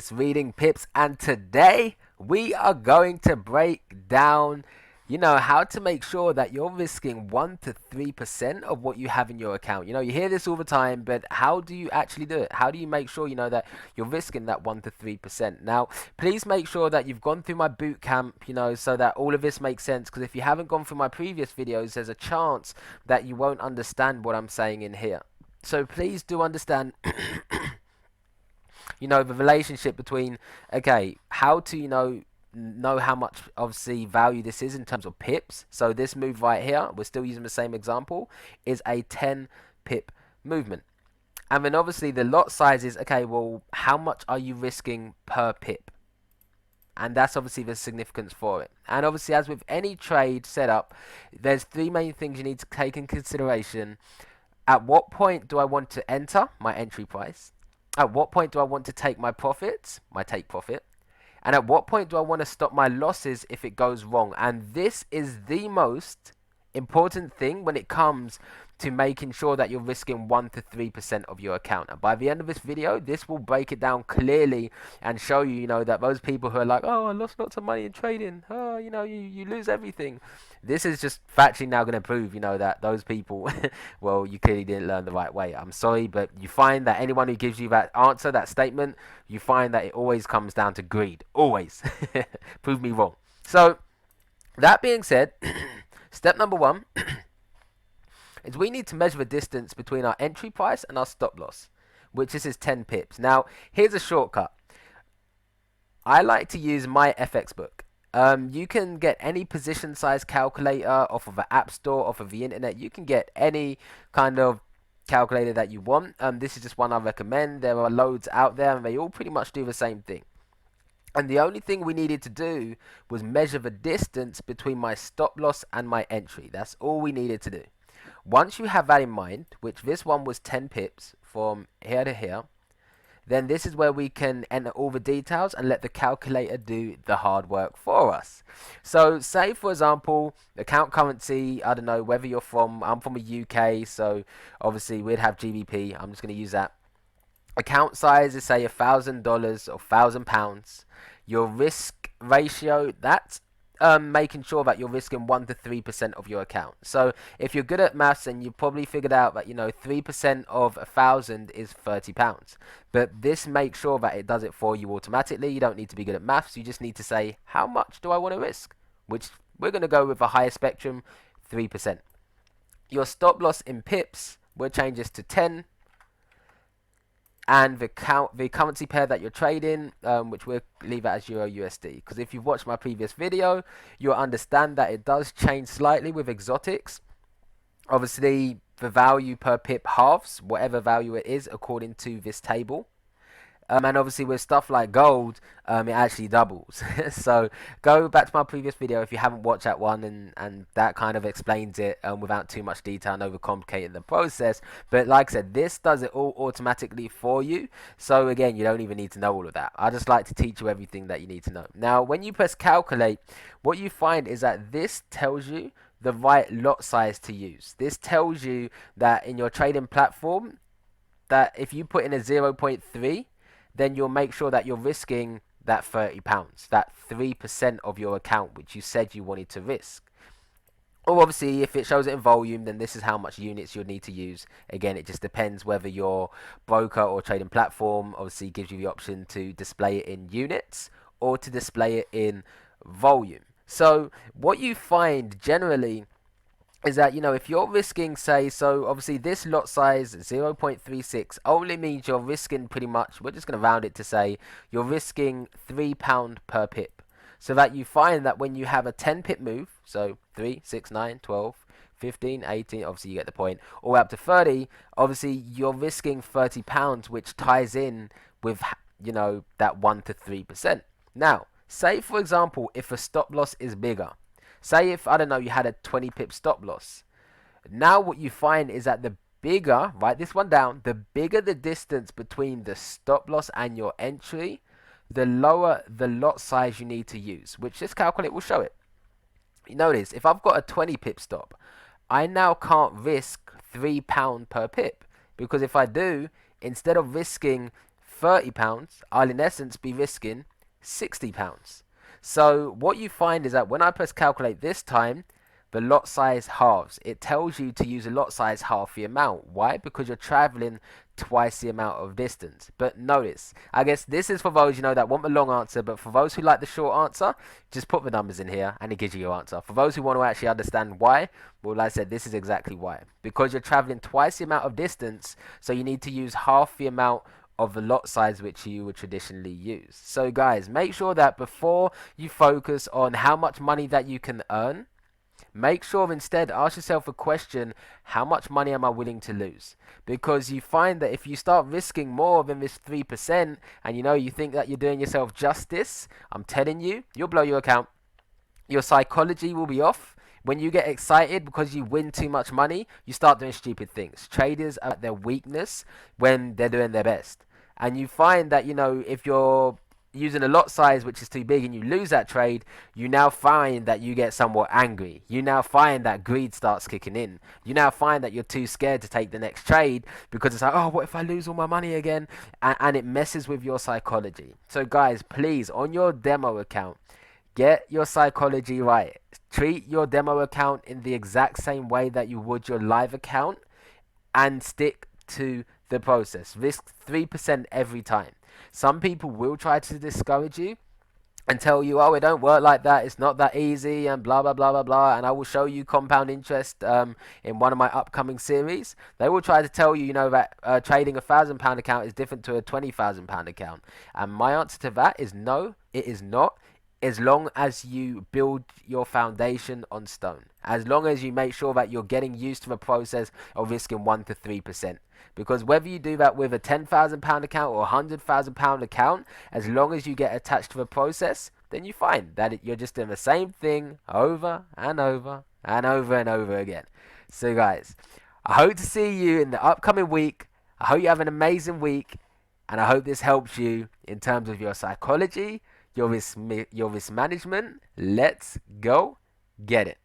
Marcus Reading Pips, and today we are going to break down, how to make sure that you're risking 1 to 3% of what you have in your account. You hear this all the time, but how do you actually do it? How do you make sure that you're risking that 1 to 3%? Now, please make sure that you've gone through my boot camp, so that all of this makes sense, because if you haven't gone through my previous videos, there's a chance that you won't understand what I'm saying in here. So please do understand the relationship between, okay, how to know how much obviously value this is in terms of pips. So this move right here, we're still using the same example, is a 10 pip movement. And then obviously the lot size is, okay, well, how much are you risking per pip? And that's obviously the significance for it. And obviously, as with any trade setup, there's three main things you need to take in consideration. At what point do I want to enter my entry price? At what point do I want to take my profits, my take profit? And at what point do I want to stop my losses if it goes wrong? And this is the most important thing when it comes to making sure that you're risking 1 to 3% of your account. And by the end of this video, this will break it down clearly and show you, that those people who are like, oh, I lost lots of money in trading. Oh, you lose everything. This is just factually now going to prove, that those people, well, you clearly didn't learn the right way. I'm sorry, but you find that anyone who gives you that answer, that statement, you find that it always comes down to greed. Always. Prove me wrong. So, that being said, step number one is we need to measure the distance between our entry price and our stop loss, which is 10 pips. Now, here's a shortcut. I like to use my FX book. You can get any position size calculator off of the App Store, off of the internet. You can get any kind of calculator that you want. This is just one I recommend. There are loads out there, and they all pretty much do the same thing. And the only thing we needed to do was measure the distance between my stop loss and my entry. That's all we needed to do. Once you have that in mind, which this one was 10 pips from here to here, then this is where we can enter all the details and let the calculator do the hard work for us. So say, for example, account currency, I don't know whether you're from, I'm from the UK, so obviously we'd have GBP. I'm just going to use that. Account size is say $1,000 or £1,000. Your risk ratio, that's making sure that you're risking 1 to 3% of your account. So if you're good at maths, and you probably figured out that 3% of 1,000 is £30. But this makes sure that it does it for you automatically. You don't need to be good at maths. You just need to say, how much do I want to risk? Which we're going to go with a higher spectrum, 3%. Your stop loss in pips, we'll change this to 10. And the currency pair that you're trading, which we'll leave it as Euro USD. Because if you've watched my previous video, you'll understand that it does change slightly with exotics. Obviously, the value per pip halves, whatever value it is, according to this table. And obviously with stuff like gold, it actually doubles. So go back to my previous video if you haven't watched that one, and that kind of explains it without too much detail and overcomplicating the process. But like I said, this does it all automatically for you. So again, you don't even need to know all of that. I just like to teach you everything that you need to know. Now, when you press calculate, what you find is that this tells you the right lot size to use. This tells you that in your trading platform, that if you put in a 0.3, then you'll make sure that you're risking that £30, that 3% of your account, which you said you wanted to risk. Or obviously, if it shows it in volume, then this is how much units you'll need to use. Again, it just depends whether your broker or trading platform obviously gives you the option to display it in units or to display it in volume. So what you find generally is that, if you're risking, say, so obviously this lot size 0.36 only means you're risking pretty much, we're just going to round it to say you're risking £3 per pip. So that you find that when you have a 10 pip move, so 3, 6, 9, 12, 15, 18, obviously you get the point, all up to 30, obviously you're risking £30, which ties in with, that 1 to 3%. Now, say for example, if a stop loss is bigger, say if, I don't know, you had a 20 pip stop loss. Now what you find is that the bigger, write this one down, the bigger the distance between the stop loss and your entry, the lower the lot size you need to use, which this calculator will show it. You notice, if I've got a 20 pip stop, I now can't risk £3 per pip. Because if I do, instead of risking £30, I'll in essence be risking £60. So what you find is that when I press calculate this time, the lot size halves. It tells you to use a lot size half the amount. Why? Because you're traveling twice the amount of distance. But notice, I guess this is for those that want the long answer, but for those who like the short answer, just put the numbers in here and it gives you your answer. For those who want to actually understand why, well, like I said, this is exactly why. Because you're traveling twice the amount of distance, so you need to use half the amount of the lot size which you would traditionally use. So guys, make sure that before you focus on how much money that you can earn, make sure instead ask yourself a question: how much money am I willing to lose? Because you find that if you start risking more than this 3% and you think that you're doing yourself justice, I'm telling you, you'll blow your account. Your psychology will be off. When you get excited because you win too much money, you start doing stupid things. Traders are at their weakness when they're doing their best. And you find that, if you're using a lot size which is too big and you lose that trade, you now find that you get somewhat angry. You now find that greed starts kicking in. You now find that you're too scared to take the next trade because it's like, oh, what if I lose all my money again? And it messes with your psychology. So guys, please, on your demo account, get your psychology right. Treat your demo account in the exact same way that you would your live account and stick to the process. Risk 3% every time. Some people will try to discourage you and tell you, oh, it don't work like that, it's not that easy, and blah, blah, blah, blah, blah, and I will show you compound interest in one of my upcoming series. They will try to tell you, that trading £1,000 account is different to a £20,000 account. And my answer to that is no, it is not. As long as you build your foundation on stone. As long as you make sure that you're getting used to the process of risking 1 to 3%. Because whether you do that with a £10,000 account or a £100,000 account, as long as you get attached to the process, then you find that you're just doing the same thing over and over and over and over again. So guys, I hope to see you in the upcoming week. I hope you have an amazing week. And I hope this helps you in terms of your psychology, your risk management. Let's go get it.